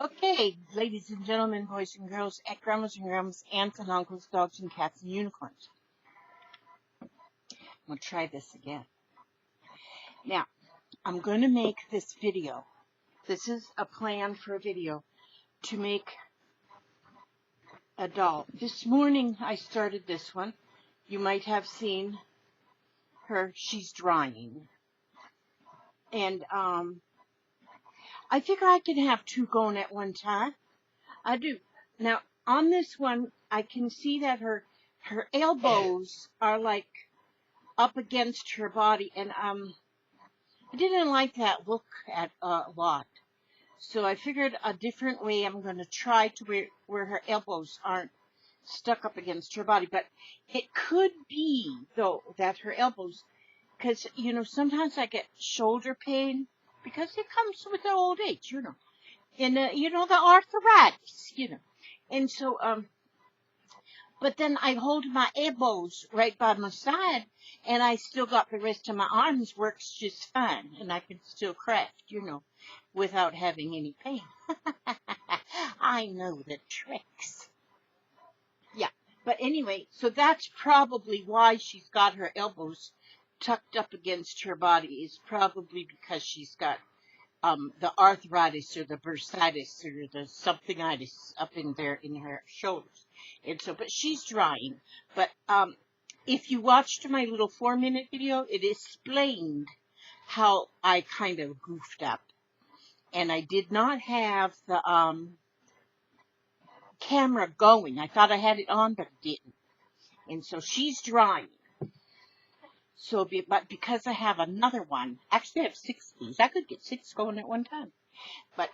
Okay, ladies and gentlemen, boys and girls, grandmas and grandmas, aunts and uncles, dogs and cats and unicorns. I'm going to try this again. Now, I'm going to make this video. This is a plan for a video to make a doll. This morning I started this one. You might have seen her. She's drying. And I figure I can have two going at one time. I do. Now, on this one, I can see that her elbows are like up against her body, and I didn't like that look at a lot. So I figured a different way. I'm going to try to where her elbows aren't stuck up against her body. But it could be, though, that her elbows, because, sometimes I get shoulder pain because it comes with the old age, and, the arthritis, And so, but then I hold my elbows right by my side, and I still got the rest of my arms works just fine, and I can still craft, without having any pain. I know the tricks. Yeah, but anyway, so that's probably why she's got her elbows tucked up against her body, is probably because she's got the arthritis or the bursitis or the somethingitis up in there in her shoulders. And so, but she's drying. But if you watched my little 4-minute video, it explained how I kind of goofed up. And I did not have the camera going. I thought I had it on, but it didn't. And so she's drying. So, but because I have another one, actually I have 6 of these. I could get 6 going at one time. But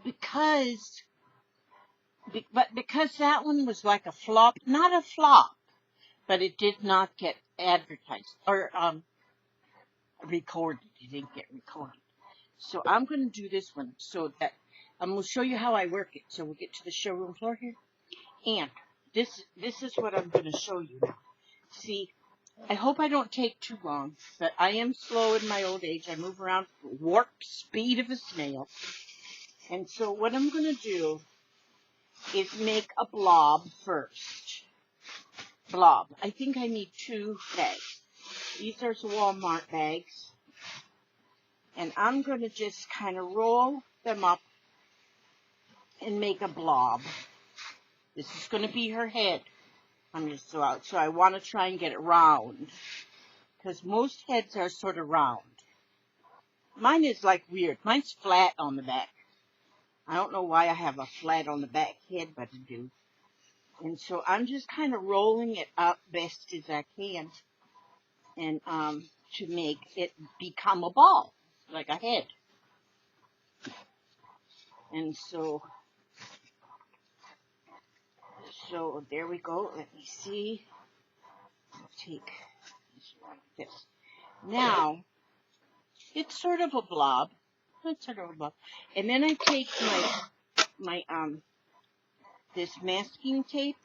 because that one was like a flop, not a flop, but it did not get advertised or recorded. It didn't get recorded. So I'm going to do this one so that I'm going to show you how I work it. So we'll get to the showroom floor here. And this is what I'm going to show you now. See, I hope I don't take too long, but I am slow in my old age. I move around warp speed of a snail. And so what I'm going to do is make a blob first. Blob. I think I need 2 bags. These are some Walmart bags. And I'm going to just kind of roll them up and make a blob. This is going to be her head. So I want to try and get it round, because most heads are sort of round. Mine is like weird. Mine's flat on the back. I don't know why I have a flat on the back head, but I do. And so I'm just kind of rolling it up best as I can, and to make it become a ball, like a head. And so there we go. Let me see. I'll take this like this. Now, it's sort of a blob. It's sort of a blob. And then I take my this masking tape.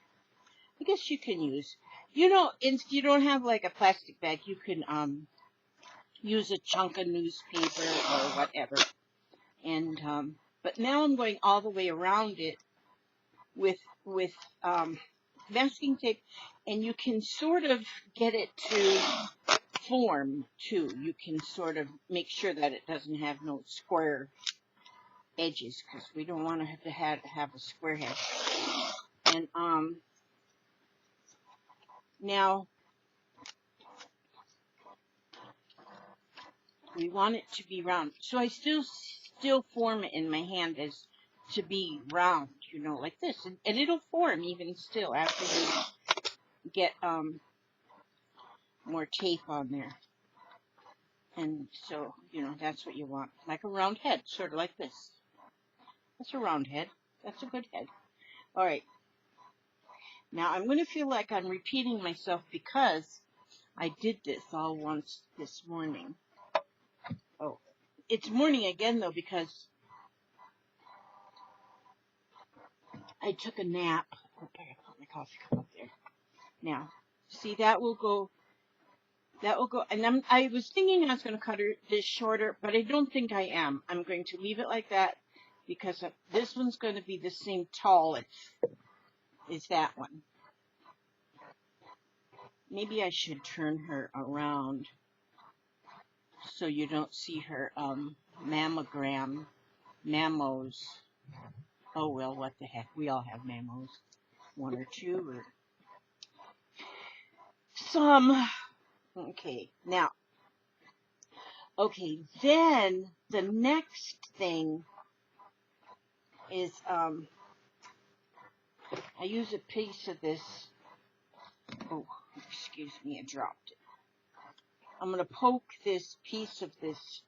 I guess you can use, if you don't have like a plastic bag, you can use a chunk of newspaper or whatever. And but now I'm going all the way around it with masking tape, and you can sort of get it to form too. You can sort of make sure that it doesn't have no square edges, because we don't want to have a square head. And now we want it to be round, so I still form it in my hand as to be round, like this, and it'll form even still after you get more tape on there. And so, that's what you want, like a round head, sort of like this. That's a round head. That's a good head. All right. Now I'm going to feel like I'm repeating myself because I did this all once this morning. Oh, it's morning again though, because I took a nap. Oh, I gotta put my coffee cup up there. Now, see, that will go. And I was thinking I was going to cut this shorter, but I don't think I am. I'm going to leave it like that because this one's going to be the same tall as that one. Maybe I should turn her around so you don't see her mammos. Oh well, what the heck? We all have mammos. One or two or some. Okay, now. Okay, then the next thing is I use a piece of this. Oh, excuse me, I dropped it. I'm going to poke this piece of this.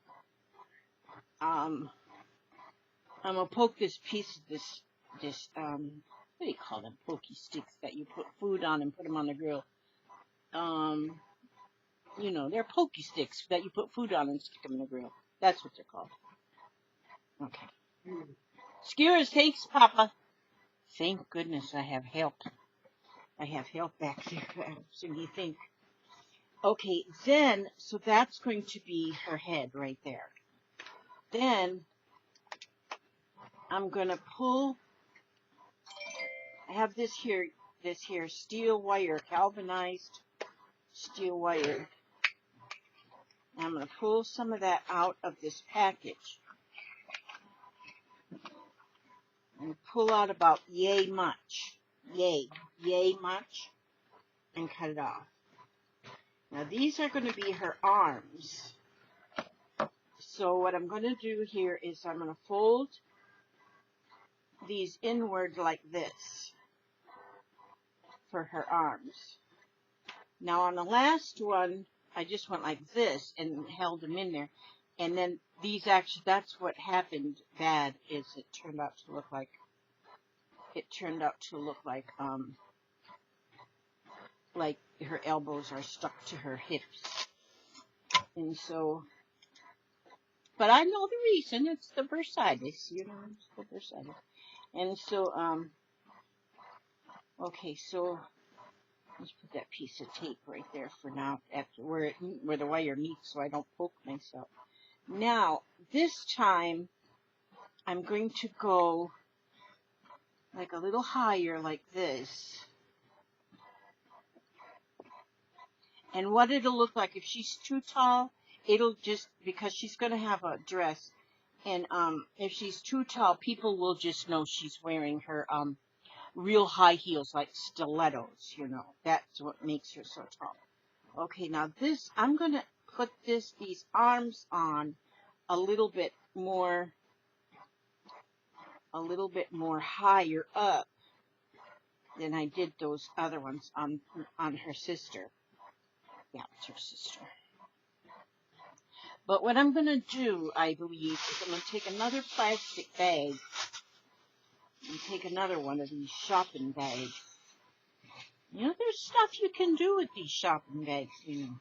I'm going to poke this piece of this, what do you call them? Pokey sticks that you put food on and put them on the grill. You know, they're pokey sticks that you put food on and stick them in the grill. That's what they're called. Okay. Skewers, thanks, Papa. Thank goodness I have help. I have help back there. So you think. Okay, then, so that's going to be her head right there. Then, I'm going to pull, I have this here steel wire, galvanized steel wire. I'm going to pull some of that out of this package. And pull out about yay much, yay much, and cut it off. Now these are going to be her arms. So what I'm going to do here is I'm going to fold these inward like this for her arms. Now on the last one, I just went like this and held them in there. And then these actually, that's what happened bad, is it turned out to look like her elbows are stuck to her hips. And so, but I know the reason, it's the bursitis, you know, it's the bursitis. And so, okay, so let's put that piece of tape right there for now, after where the wire meets, so I don't poke myself. Now, this time, I'm going to go like a little higher, like this. And what it'll look like, if she's too tall, it'll just, because she's going to have a dress, and if she's too tall, people will just know she's wearing her real high heels, like stilettos, you know. That's what makes her so tall. Okay, now this, I'm going to put these arms on a little bit more higher up than I did those other ones on her sister. Yeah, it's her sister. But what I'm going to do, I believe, is I'm going to take another plastic bag and take another one of these shopping bags. You know, there's stuff you can do with these shopping bags, you know.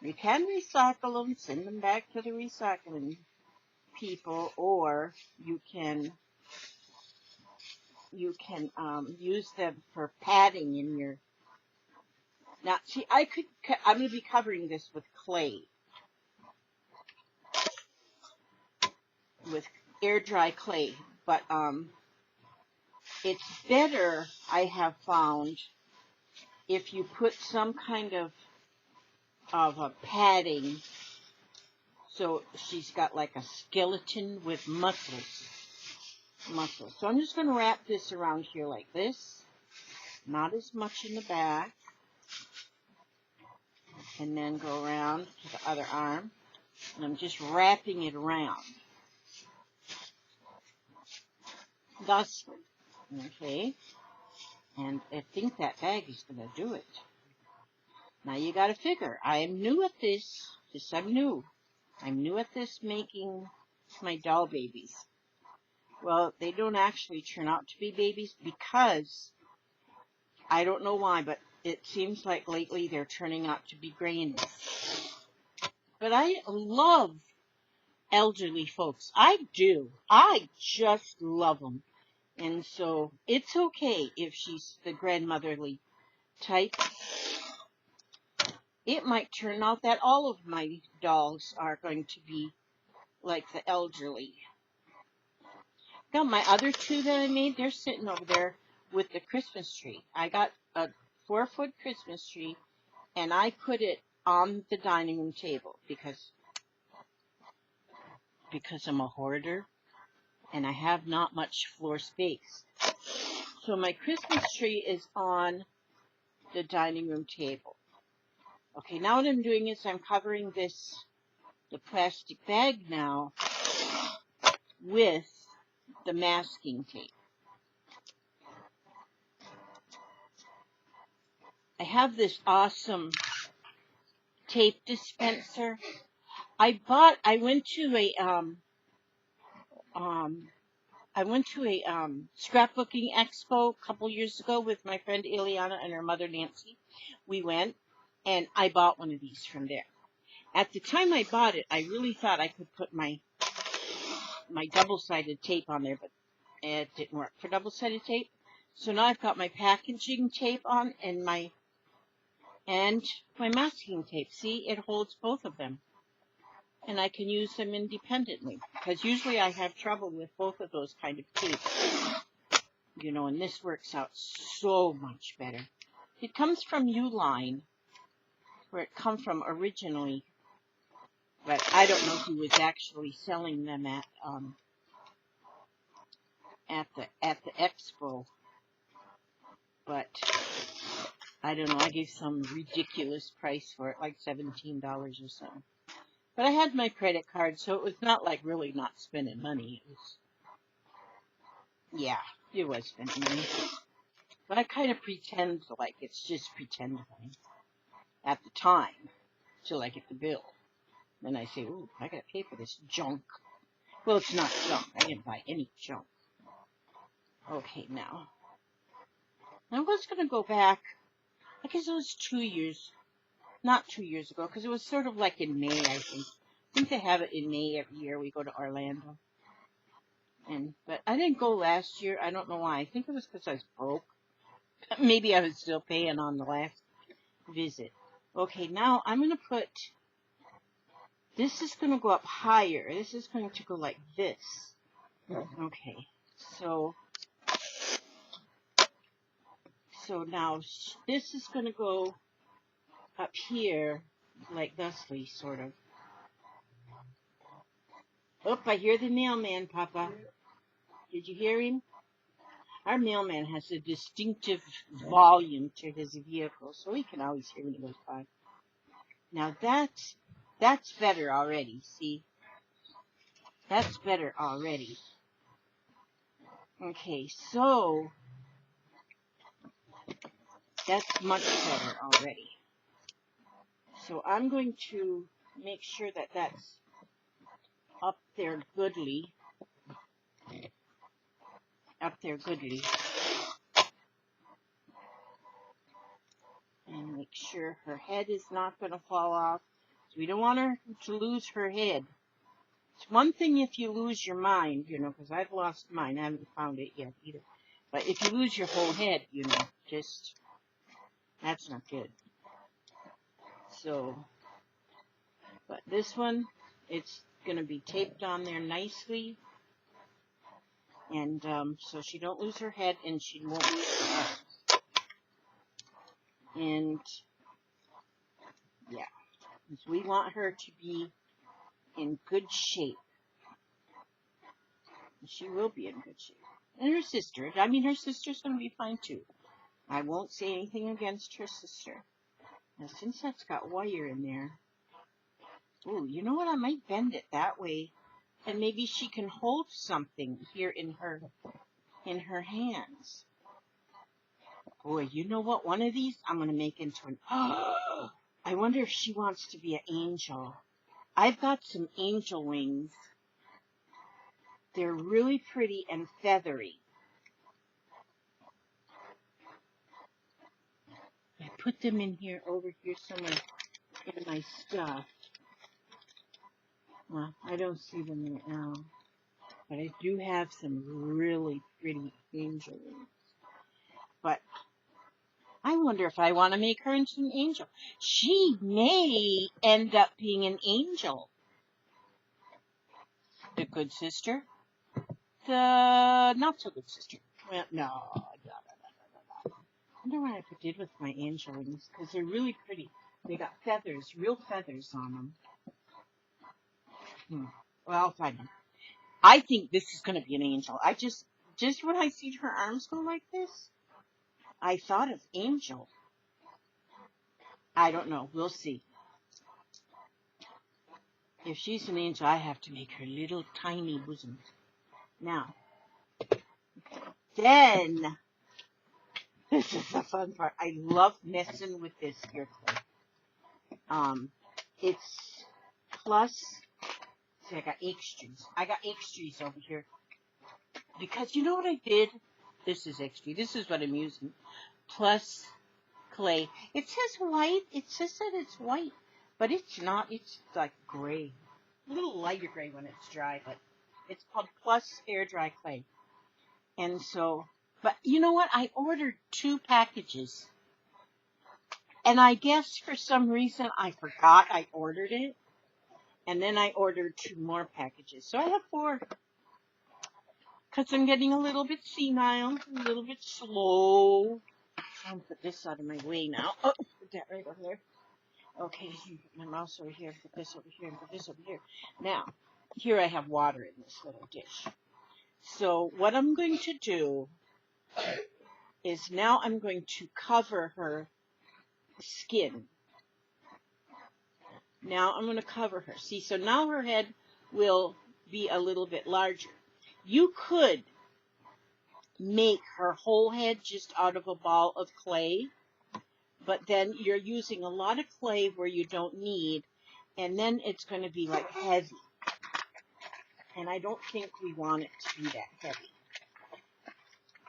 You can recycle them, send them back to the recycling people, or you can use them for padding in your. Now, see, I'm going to be covering this with clay, with air dry clay, but it's better, I have found, if you put some kind of a padding, so she's got like a skeleton with muscles. So I'm just going to wrap this around here like this, not as much in the back, and then go around to the other arm, and I'm just wrapping it around. Thus, okay, and I think that bag is going to do it. Now you got to figure, I am new at this. I'm new at this, making my doll babies. Well, they don't actually turn out to be babies because, I don't know why, but it seems like lately they're turning out to be grannies. But I love elderly folks. I do. I just love them. And so it's okay if she's the grandmotherly type. It might turn out that all of my dolls are going to be like the elderly. Now, my other two that I made, they're sitting over there with the Christmas tree. I got a 4-foot Christmas tree, and I put it on the dining room table because I'm a hoarder, and I have not much floor space. So my Christmas tree is on the dining room table. Okay, now what I'm doing is I'm covering the plastic bag now with the masking tape. I have this awesome tape dispenser. I went to a scrapbooking expo a couple years ago with my friend Ileana and her mother Nancy. We went, and I bought one of these from there. At the time I bought it, I really thought I could put my double-sided tape on there, but it didn't work for double-sided tape. So now I've got my packaging tape on and my masking tape. See, it holds both of them. And I can use them independently, because usually I have trouble with both of those kind of tapes. You know, and this works out so much better. It comes from Uline, where it come from originally, but I don't know who was actually selling them at the expo. But I don't know, I gave some ridiculous price for it, like $17 or something. But I had my credit card, so it was not like really not spending money. It was spending money. But I kind of pretend like it's just pretend money at the time till I get the bill. Then I say, ooh, I gotta pay for this junk. Well, it's not junk. I didn't buy any junk. Okay, now. I was gonna go back, I guess it was 2 years. Not 2 years ago, because it was sort of like in May, I think. I think they have it in May every year. We go to Orlando. But I didn't go last year. I don't know why. I think it was because I was broke. Maybe I was still paying on the last visit. Okay, now I'm going to put... This is going to go up higher. This is going to go like this. Okay, so now this is going to go up here, like thusly, sort of. Oh, I hear the mailman, Papa. Did you hear him? Our mailman has a distinctive volume to his vehicle, so he can always hear when he goes by. Now that's better already, see? That's better already. Okay, so that's much better already. So I'm going to make sure that that's up there goodly. Up there goodly. And make sure her head is not going to fall off. So we don't want her to lose her head. It's one thing if you lose your mind, you know, because I've lost mine. I haven't found it yet either. But if you lose your whole head, you know, just, that's not good. So, but this one, it's going to be taped on there nicely. And so she don't lose her head and she won't lose her arms. And, yeah. So we want her to be in good shape. And she will be in good shape. And her sister, her sister's going to be fine too. I won't say anything against her sister. Now, since that's got wire in there, ooh, you know what? I might bend it that way, and maybe she can hold something here in her hands. Boy, you know what? One of these I'm going to make into an... Oh, I wonder if she wants to be an angel. I've got some angel wings. They're really pretty and feathery. I put them in here, over here somewhere in my stuff. Well, I don't see them right now. But I do have some really pretty angel wings. But I wonder if I want to make her into an angel. She may end up being an angel. The good sister. the not so good sister. Well, no. I wonder what I did with my angel wings because they're really pretty. They got feathers, real feathers on them. Well, I'll find them. I think this is going to be an angel. Just when I see her arms go like this, I thought of angel. I don't know. We'll see. If she's an angel, I have to make her little tiny bosom. Now, then, this is the fun part. I love messing with this here clay. It's plus, see, I got extras. I got extras over here. Because you know what I did? This is extra. This is what I'm using. Plus clay. It says white. It says that it's white. But it's not. It's like gray. A little lighter gray when it's dry. But it's called plus air dry clay. And so, but you know what? I ordered 2 packages. And I guess for some reason I forgot I ordered it. And then I ordered 2 more packages. So I have 4. Because I'm getting a little bit senile, a little bit slow. I'm going to put this out of my way now. Oh, put that right over there. Okay, put my mouse over here, put this over here, and put this over here. Now, here I have water in this little dish. So what I'm going to do is now I'm going to cover her skin. Now I'm going to cover her. See, so now her head will be a little bit larger. You could make her whole head just out of a ball of clay, but then you're using a lot of clay where you don't need, and then it's going to be like heavy. And I don't think we want it to be that heavy.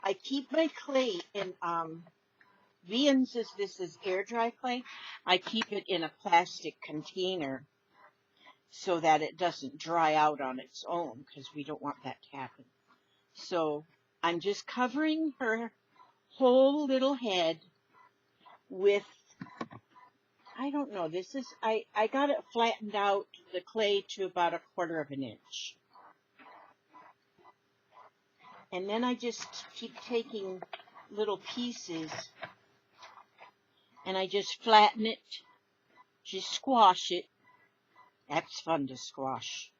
I keep my clay in, Vian says this is air dry clay. I keep it in a plastic container so that it doesn't dry out on its own, because we don't want that to happen. So I'm just covering her whole little head with, I don't know, this is, I got it flattened out, the clay, to about 1/4 of an inch. And then I just keep taking little pieces and I just flatten it, just squash it. That's fun to squash.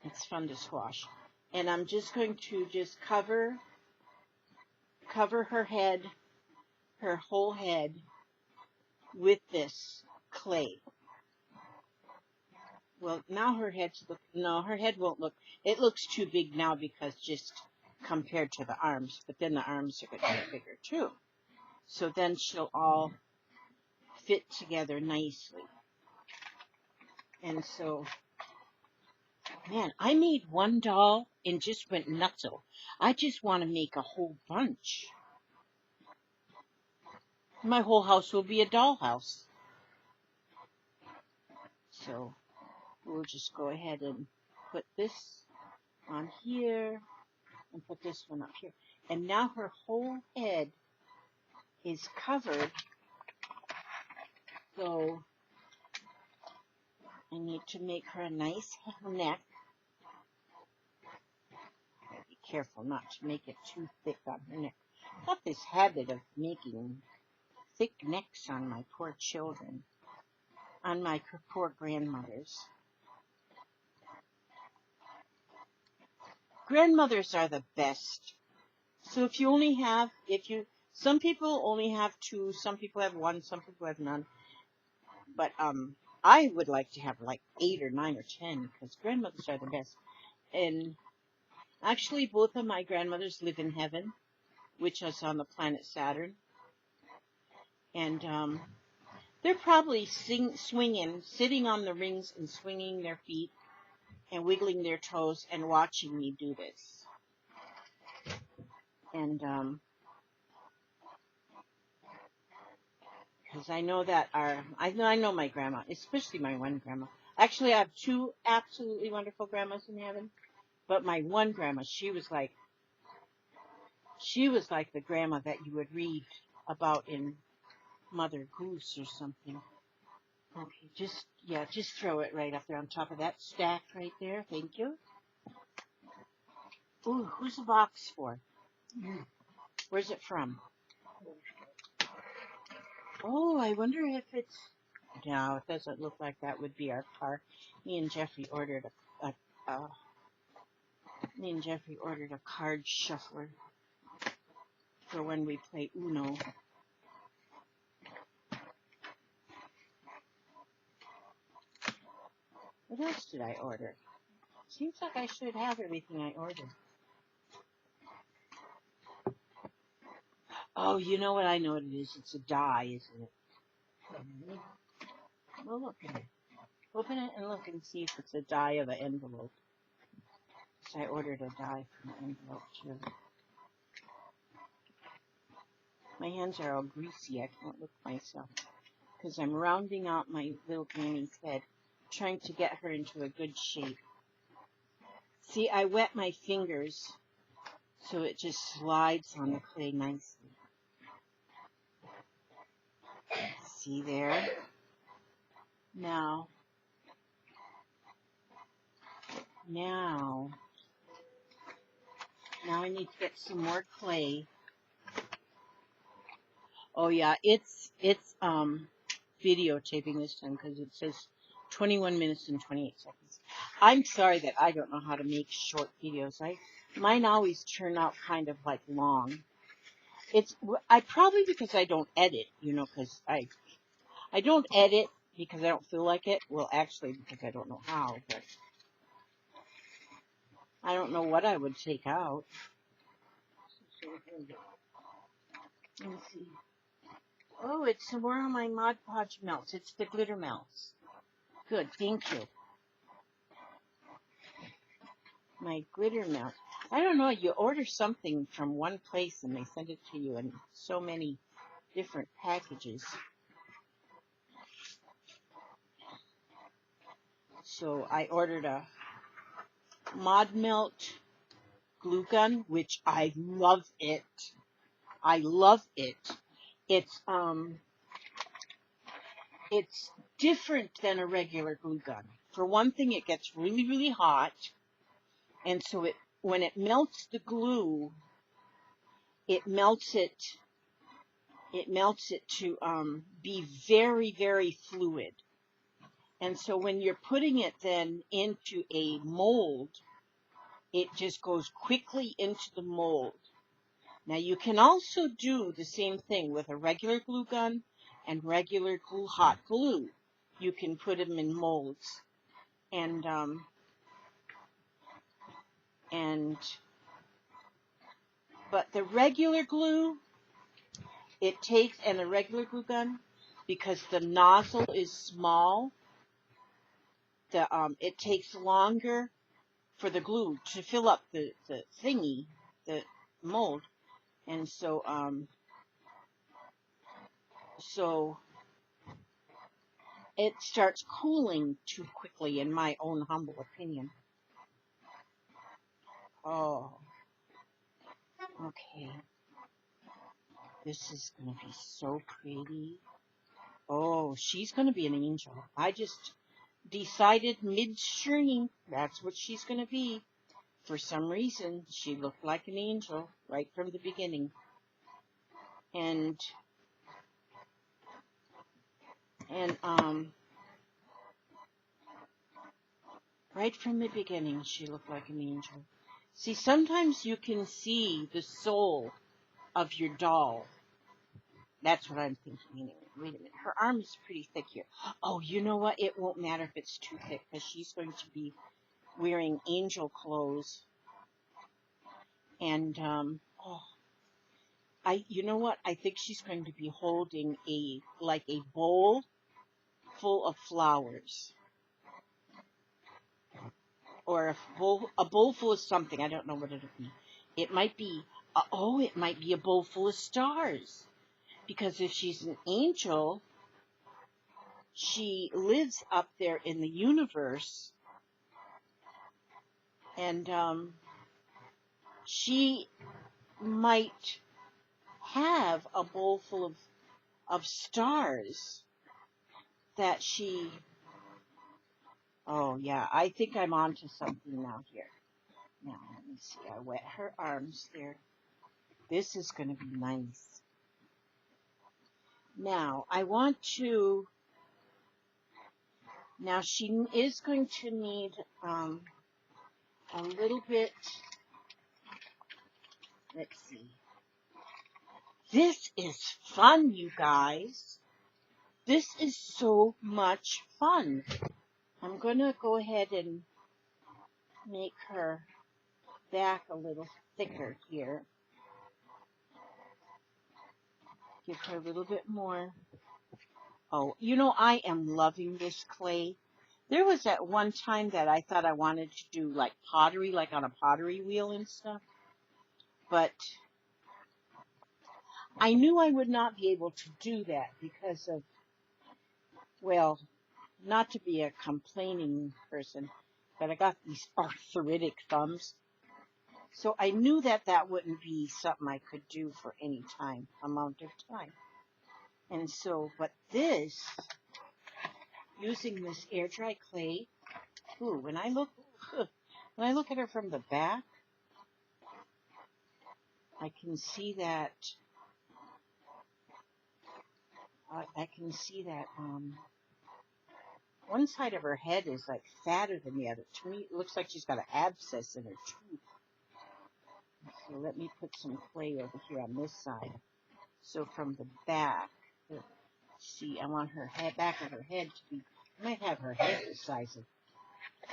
It's fun to squash. And I'm just going to just cover her head, her whole head, with this clay. Well, now her head's look, no, her head won't look, it looks too big now because just compared to the arms, but then the arms are going to get bigger too. So then she'll all fit together nicely. And so, man, I made one doll and just went nutso. I just want to make a whole bunch. My whole house will be a doll house. So we'll just go ahead and put this on here and put this one up here. And now her whole head is covered. So I need to make her a nice neck. Be careful not to make it too thick on her neck. I got this habit of making thick necks on my poor children, on my poor grandmothers. Grandmothers are the best. So if you only have, some people only have 2, some people have 1, some people have none. But I would like to have like 8 or 9 or 10, because grandmothers are the best. And actually, both of my grandmothers live in heaven, which is on the planet Saturn. And they're probably sitting on the rings and swinging their feet and wiggling their toes and watching me do this. And because I know that I know my grandma, especially my one grandma. Actually, I have 2 absolutely wonderful grandmas in heaven, but my one grandma, she was like the grandma that you would read about in Mother Goose or something. Okay, just throw it right up there on top of that stack right there. Thank you. Ooh, who's the box for? Where's it from? Oh, I wonder if it's... No, it doesn't look like that would be our car. Me and Jeffrey ordered a card shuffler for when we play Uno. What else did I order? Seems like I should have everything I ordered. Oh, you know what? I know what it is. It's a die, isn't it? Well, look at it. Open it and look and see if it's a die of an envelope. So I ordered a die from an envelope, too. My hands are all greasy. I can't look myself. Because I'm rounding out my little granny's head, trying to get her into a good shape. See, I wet my fingers so it just slides on the clay nicely. See there? Now I need to get some more clay. Oh yeah, it's videotaping this time because it says 21 minutes and 28 seconds. I'm sorry that I don't know how to make short videos. Mine always turn out kind of like long. I probably because I don't edit, because I don't edit because I don't feel like it. Well, actually because I don't know how, but I don't know what I would take out. Let me see. Oh, it's somewhere on my Mod Podge melts. It's the glitter melts. Good, thank you. My glitter melt. I don't know, you order something from one place and they send it to you in so many different packages. So I ordered a Mod Melt glue gun, which I love it. I love it. It's different than a regular glue gun. For one thing, it gets really, really hot. And so when it melts the glue, it melts it to be very, very fluid. And so when you're putting it then into a mold, it just goes quickly into the mold. Now you can also do the same thing with a regular glue gun and regular hot glue. You can put them in molds. But the regular glue, and the regular glue gun, because the nozzle is small, it takes longer for the glue to fill up the thingy, the mold, and so it starts cooling too quickly, in my own humble opinion. Oh, okay. This is going to be so pretty. Oh, she's going to be an angel. I just decided midstream that's what she's going to be. For some reason, she looked like an angel right from the beginning. And right from the beginning, she looked like an angel. See, sometimes you can see the soul of your doll. That's what I'm thinking anyway. Wait a minute. Her arm is pretty thick here. Oh, you know what? It won't matter if it's too thick because she's going to be wearing angel clothes. And, you know what? I think she's going to be holding a bowl full of flowers. Or a bowl full of something. I don't know what it'll be. It might be a bowl full of stars. Because if she's an angel, she lives up there in the universe. And she might have a bowl full of stars that she... Oh, yeah, I think I'm onto something now here. Now, let me see. I wet her arms there. This is going to be nice. Now, I want to... Now, she is going to need a little bit... Let's see. This is fun, you guys. This is so much fun. I'm going to go ahead and make her back a little thicker here. Give her a little bit more. Oh, you know, I am loving this clay. There was at one time that I thought I wanted to do like pottery, like on a pottery wheel and stuff. But I knew I would not be able to do that because of, well, not to be a complaining person, but I got these arthritic thumbs. So I knew that that wouldn't be something I could do for any amount of time. And so, but this, using this air dry clay, ooh, when I look at her from the back, I can see that, one side of her head is like fatter than the other. To me, it looks like she's got an abscess in her tooth. So let me put some clay over here on this side. So from the back, see, I want her head, back of her head to be, I might have her head the size of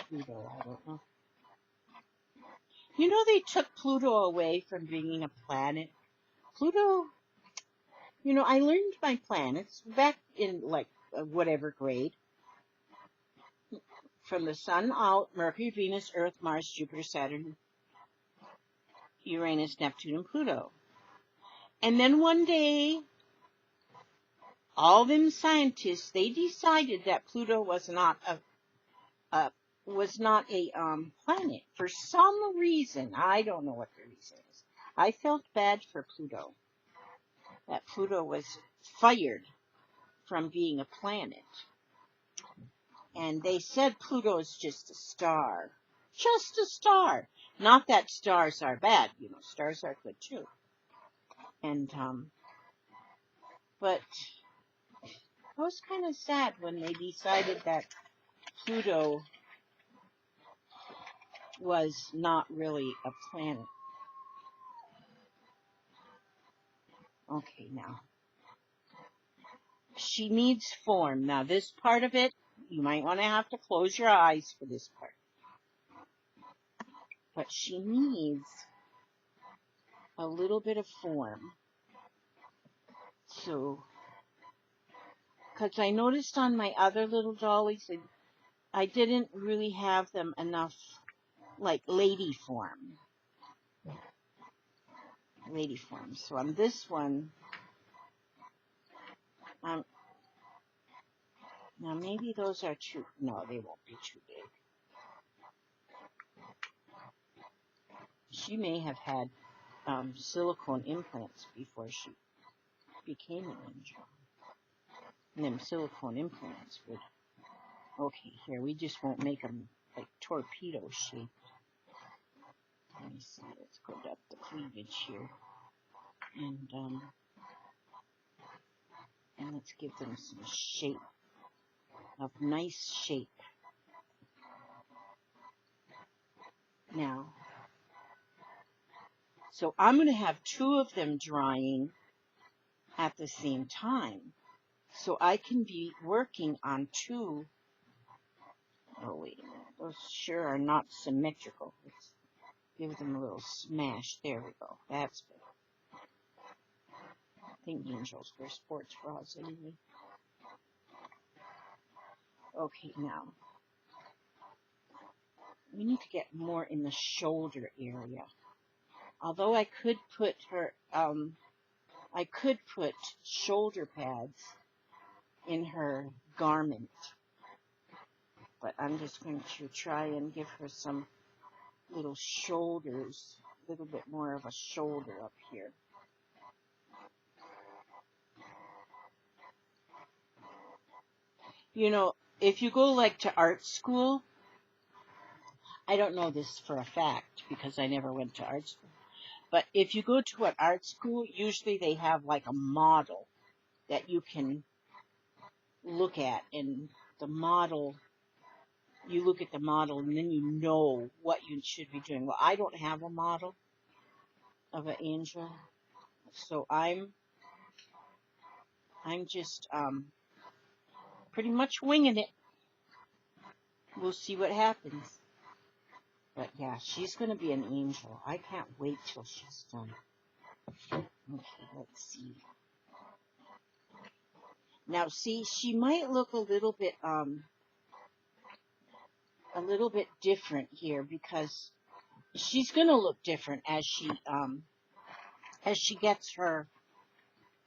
Pluto, I don't know. You know, they took Pluto away from being a planet. Pluto, you know, I learned my planets back in like whatever grade. From the sun out, Mercury, Venus, Earth, Mars, Jupiter, Saturn, Uranus, Neptune, and Pluto. And then one day, all them scientists, they decided that Pluto was not a planet. For some reason, I don't know what the reason is. I felt bad for Pluto. That Pluto was fired from being a planet. And they said Pluto is just a star. Just a star. Not that stars are bad. You know, stars are good too. And, but I was kind of sad when they decided that Pluto was not really a planet. Okay, now. She needs form. Now, this part of it, you might want to have to close your eyes for this part. But she needs a little bit of form. So, because I noticed on my other little dollies, I didn't really have them enough, like, lady form. Lady form. So on this one, now maybe those are too, no, they won't be too big. She may have had silicone implants before she became an angel. And them silicone implants would, okay, here, we just won't make them like torpedo shaped. Let me see, let's go up the cleavage here. And let's give them some shape, of nice shape. Now, so I'm going to have two of them drying at the same time. So I can be working on two. Oh, wait a minute. Those sure are not symmetrical. Let's give them a little smash. There we go. That's good. I think angels wear sports bras anyway. Okay, now. We need to get more in the shoulder area. Although I could put her, I could put shoulder pads in her garment. But I'm just going to try and give her some little shoulders, a little bit more of a shoulder up here. You know, if you go like to art school, I don't know this for a fact because I never went to art school. But if you go to an art school, usually they have like a model that you can look at. And the model, you look at the model and then you know what you should be doing. Well, I don't have a model of an angel. So I'm just pretty much winging it. We'll see what happens. But yeah, she's going to be an angel. I can't wait till she's done. Okay, let's see. Now, see, she might look a little bit different here because she's going to look different as she gets her,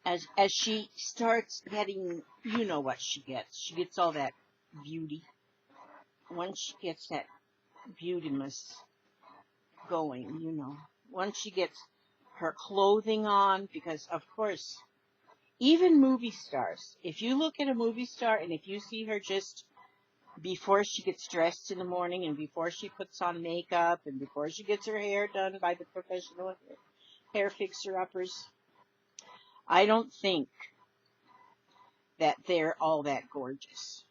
as she starts getting, you know what she gets. She gets all that beauty. Once she gets that beautiness going, you know. Once she gets her clothing on, because of course, even movie stars, if you look at a movie star and if you see her just before she gets dressed in the morning and before she puts on makeup and before she gets her hair done by the professional hair fixer-uppers, I don't think that they're all that gorgeous.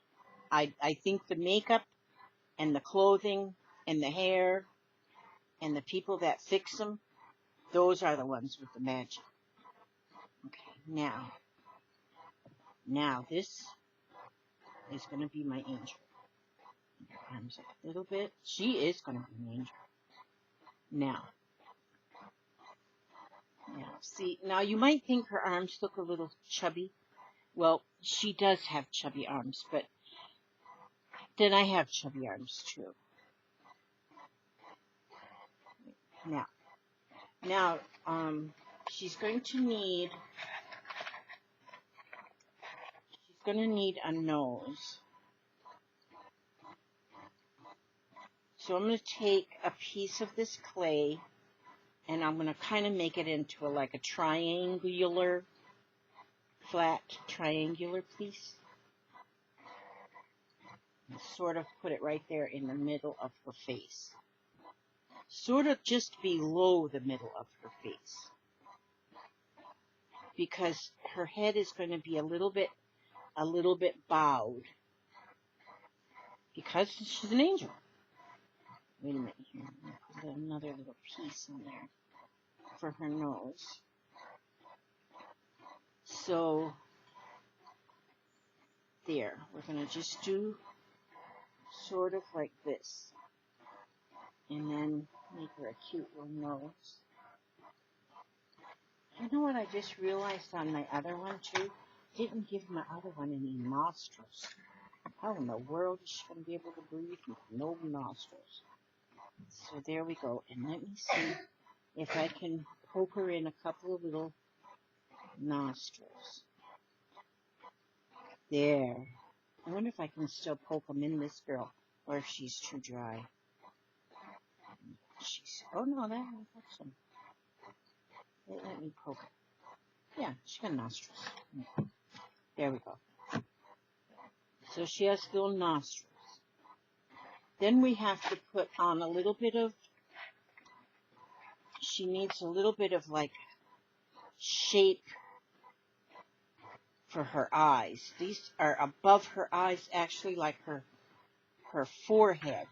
I think the makeup and the clothing and the hair and the people that fix them, those are the ones with the magic. Okay, now this is going to be my angel. Arms up a little bit. She is going to be an angel. Now, see, now you might think her arms look a little chubby. Well, she does have chubby arms, but then I have chubby arms too. Now, she's going to need a nose. So I'm going to take a piece of this clay and I'm going to kind of make it into like a triangular, flat triangular piece. And sort of put it right there in the middle of her face. Sort of just below the middle of her face. Because her head is going to be a little bit bowed. Because she's an angel. Wait a minute here. I'm going to put another little piece in there for her nose. So, there. We're going to just do sort of like this. And then make her a cute little nose. You know what I just realized on my other one too? Didn't give my other one any nostrils. How in the world is she going to be able to breathe with no nostrils? So there we go. And let me see if I can poke her in a couple of little nostrils. There. I wonder if I can still poke them in this girl or if she's too dry. Oh no, that looks some. Let me poke it. Yeah, she got nostrils. There we go. So she has little nostrils. Then we have to put on a little bit of, she needs a little bit of like shape for her eyes. These are above her eyes, actually like her forehead.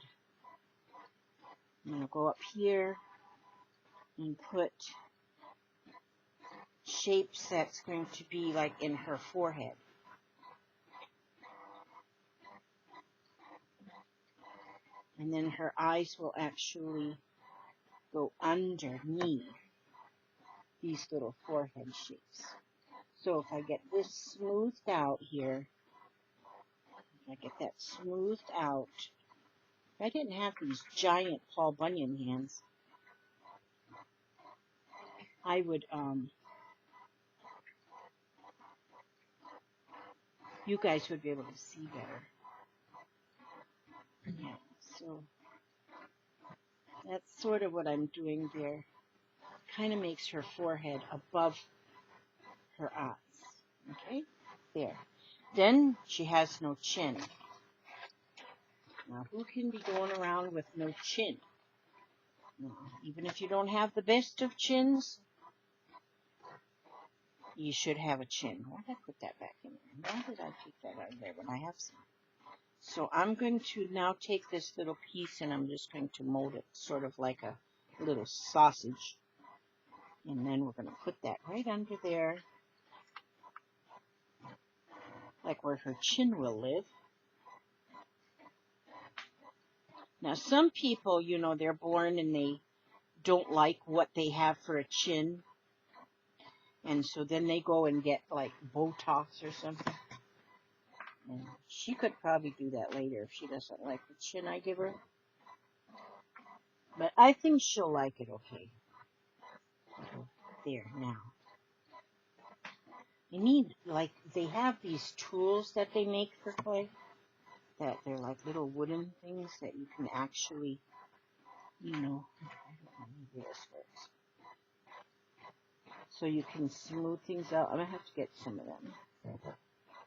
I'm going to go up here and put shapes that's going to be like in her forehead. And then her eyes will actually go underneath these little forehead shapes. So if I get this smoothed out here, if I get that smoothed out, if I didn't have these giant Paul Bunyan hands, I would, you guys would be able to see better. Yeah, so that's sort of what I'm doing there. Kind of makes her forehead above her eyes. Okay, there. Then she has no chin. Now, who can be going around with no chin? No, even if you don't have the best of chins, you should have a chin. Why did I put that back in there? Why did I take that out of there when I have some? So I'm going to now take this little piece and I'm just going to mold it sort of like a little sausage. And then we're going to put that right under there, like where her chin will live. Now, some people, you know, they're born and they don't like what they have for a chin. And so then they go and get, like, Botox or something. And she could probably do that later if she doesn't like the chin I give her. But I think she'll like it okay. There, now. I need, like, they have these tools that they make for clay. That they're like little wooden things that you can actually, you know, this works. So you can smooth things out. I'm going to have to get some of them.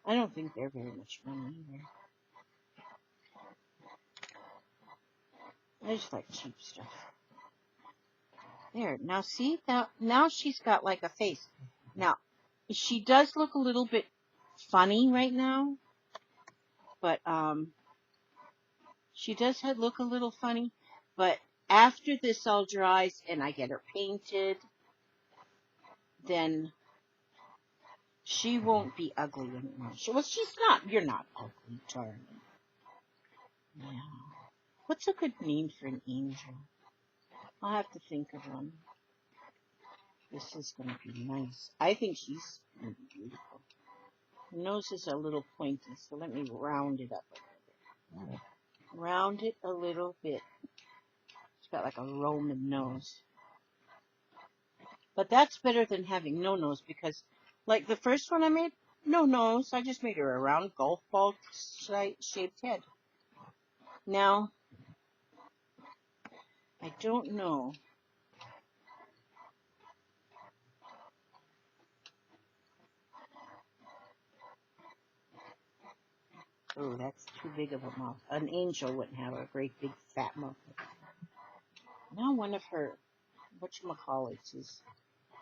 I don't think they're very much money either. I just like cheap stuff. There, now see, now she's got like a face. Now, she does look a little bit funny right now, but she does look a little funny, but after this all dries and I get her painted, then she won't be ugly anymore. Well, she's not. You're not ugly, darling. Yeah. What's a good name for an angel? I'll have to think of one. This is going to be nice. I think she's going to be beautiful. Her nose is a little pointy, so let me round it up a little bit. Round it a little bit. It's got like a Roman nose. But that's better than having no nose because, like the first one I made, no nose. I just made her a round golf ball shaped head. Now, I don't know. Oh, that's too big of a mouth. An angel wouldn't have a great big fat mouth. Now one of her, whatchamacallits, is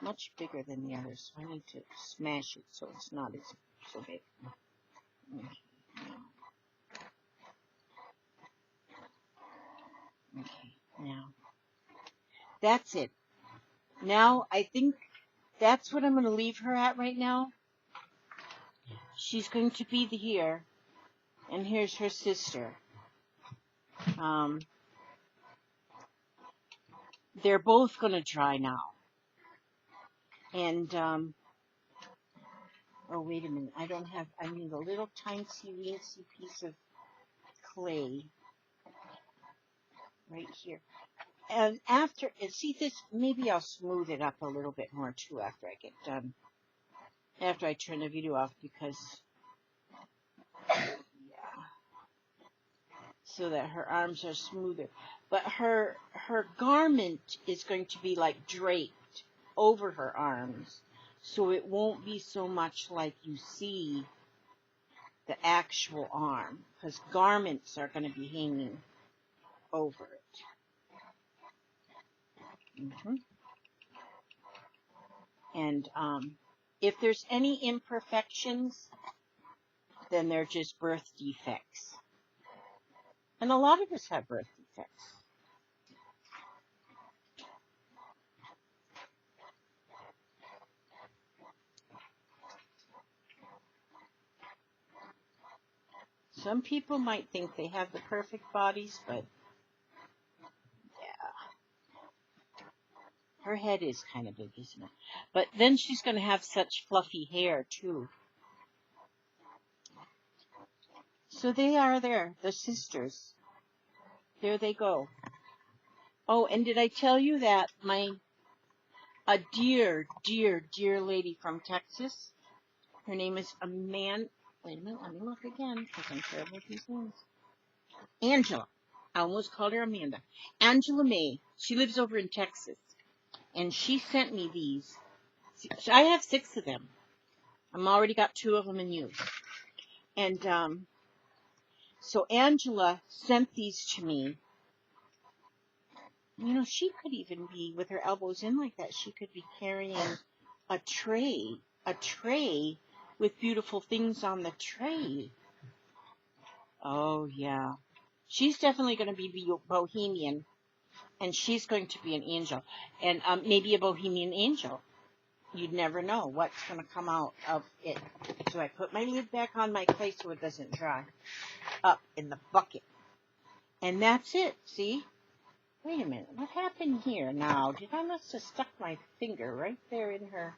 much bigger than the others. So I need to smash it so it's not so big. Okay, now. That's it. Now, I think that's what I'm going to leave her at right now. She's going to be here. And here's her sister. They're both going to dry now. And, oh, wait a minute. I need a little tiny, weensy piece of clay right here. And see this, maybe I'll smooth it up a little bit more too after I get done. After I turn the video off because, yeah, so that her arms are smoother. But her garment is going to be like draped over her arms. So it won't be so much like you see the actual arm. Because garments are going to be hanging over it. And if there's any imperfections, then they're just birth defects. And a lot of us have birth defects. Some people might think they have the perfect bodies, but yeah. Her head is kind of big, isn't it? But then she's going to have such fluffy hair, too. So they are there, the sisters. There they go. Oh, and did I tell you that a dear, dear, dear lady from Texas, her name is wait a minute, let me look again, because I'm terrible with these names. Angela. I almost called her Amanda. Angela May. She lives over in Texas. And she sent me these. I have 6 of them. I've already got 2 of them in use. And So Angela sent these to me. You know, she could even be, with her elbows in like that, she could be carrying a tray with beautiful things on the tray. Oh, yeah. She's definitely going to be bohemian, and she's going to be an angel, and maybe a bohemian angel. You'd never know what's going to come out of it. So I put my lid back on my clay so it doesn't dry up in the bucket. And that's it, see? Wait a minute, what happened here now? I must have stuck my finger right there in her.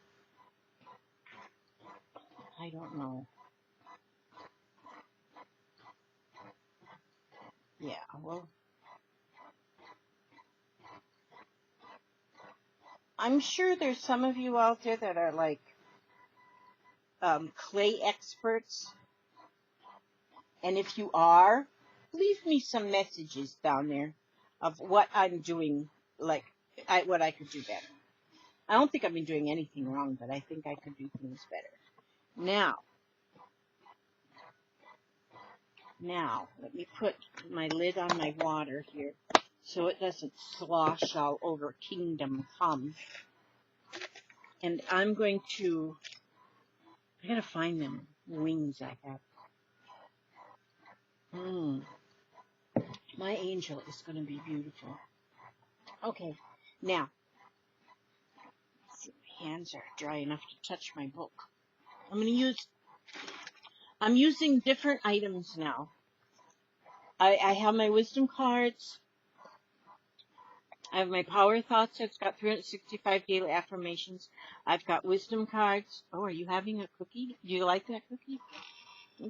I don't know. Yeah, well, I'm sure there's some of you out there that are like clay experts. And if you are, leave me some messages down there of what I'm doing, like what I could do better. I don't think I've been doing anything wrong, but I think I could do things better. Now, let me put my lid on my water here so it doesn't slosh all over Kingdom Come. And I'm going to, I gotta find them wings I have. My angel is going to be beautiful. Okay, now, let's see, my hands are dry enough to touch my book. I'm using different items now. I have my wisdom cards. I have my power thoughts. I've got 365 daily affirmations. I've got wisdom cards. Oh, are you having a cookie? Do you like that cookie?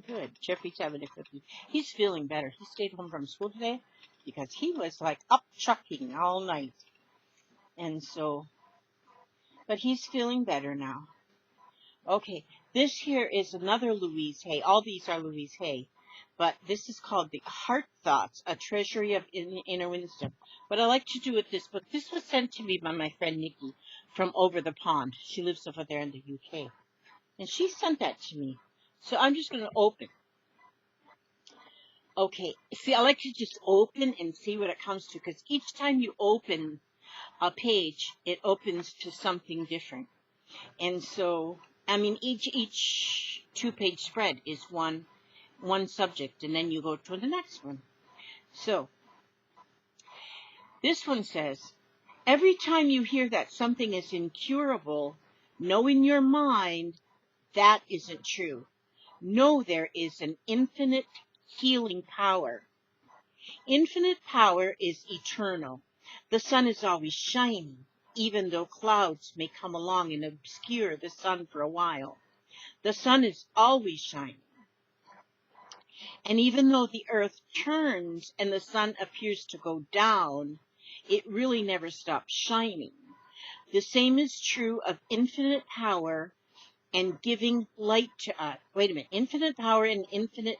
Good. Jeffrey's having a cookie. He's feeling better. He stayed home from school today because he was like up chucking all night. And so, but he's feeling better now. Okay, this here is another Louise Hay. All these are Louise Hay. But this is called the Heart Thoughts, a treasury of inner wisdom. What I like to do with this book, this was sent to me by my friend Nikki from over the pond. She lives over there in the UK. And she sent that to me. So I'm just going to open. Okay, see, I like to just open and see what it comes to, because each time you open a page, it opens to something different. And so, I mean, each 2-page spread is one subject, and then you go to the next one. So, this one says, every time you hear that something is incurable, know in your mind that isn't true. Know there is an infinite healing power. Infinite power is eternal. The sun is always shining, even though clouds may come along and obscure the sun for a while. The sun is always shining. And even though the earth turns and the sun appears to go down, it really never stops shining. The same is true of infinite power and giving light to us. Wait a minute. Infinite power and infinite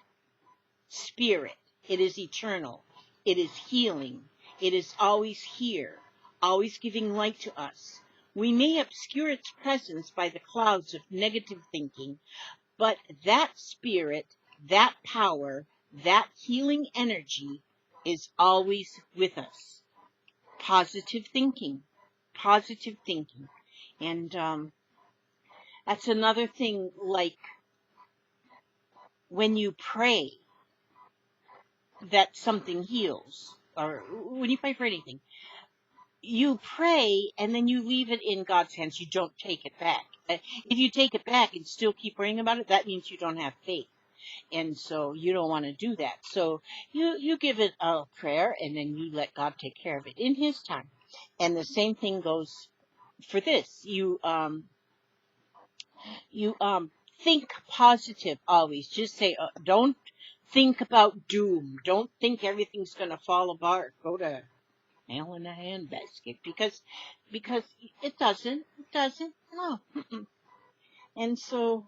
spirit. It is eternal. It is healing. It is always here, always giving light to us. We may obscure its presence by the clouds of negative thinking, but that spirit, that power, that healing energy is always with us. Positive thinking. Positive thinking. And that's another thing, like when you pray that something heals, or when you pray for anything, you pray and then you leave it in God's hands. You don't take it back. If you take it back and still keep praying about it, that means you don't have faith. And so you don't want to do that. So you give it a prayer and then you let God take care of it in His time. And the same thing goes for this. You think positive always. Just say, don't think about doom. Don't think everything's going to fall apart. Go to hell in a handbasket, because it doesn't. No. And so,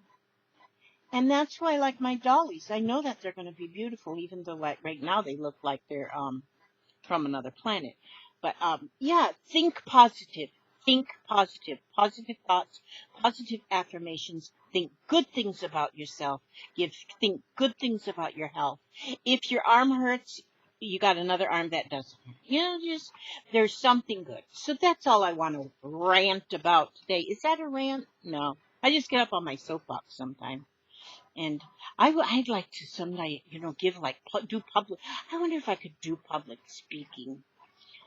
and that's why I like my dollies. I know that they're going to be beautiful, even though like right now they look like they're from another planet. But yeah, think positive. Think positive. Positive thoughts, positive affirmations. Think good things about yourself. Think good things about your health. If your arm hurts, you got another arm that doesn't hurt. Just there's something good. So that's all I want to rant about today. Is that a rant? No. I just get up on my soapbox sometime. And I'd like to someday, give do public. I wonder if I could do public speaking.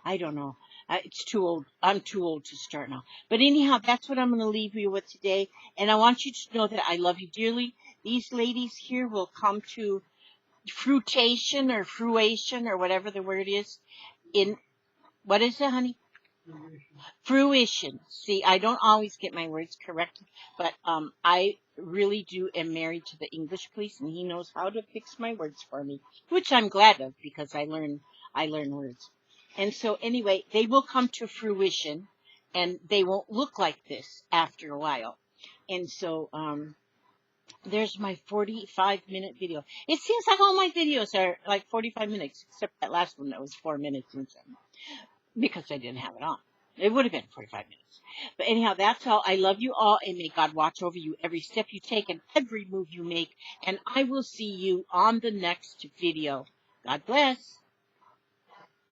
I don't know. It's too old. I'm too old to start now. But anyhow, that's what I'm going to leave you with today. And I want you to know that I love you dearly. These ladies here will come to fruition or whatever the word is. What is it, honey? Fruition. See, I don't always get my words correct, but I really am married to the English police, and he knows how to fix my words for me, which I'm glad of because I learn words. And so anyway, they will come to fruition, and they won't look like this after a while. And so there's my 45-minute video. It seems like all my videos are like 45 minutes, except that last one that was 4 minutes and something, because I didn't have it on. It would have been 45 minutes. But anyhow, that's all. I love you all, and may God watch over you every step you take and every move you make. And I will see you on the next video. God bless.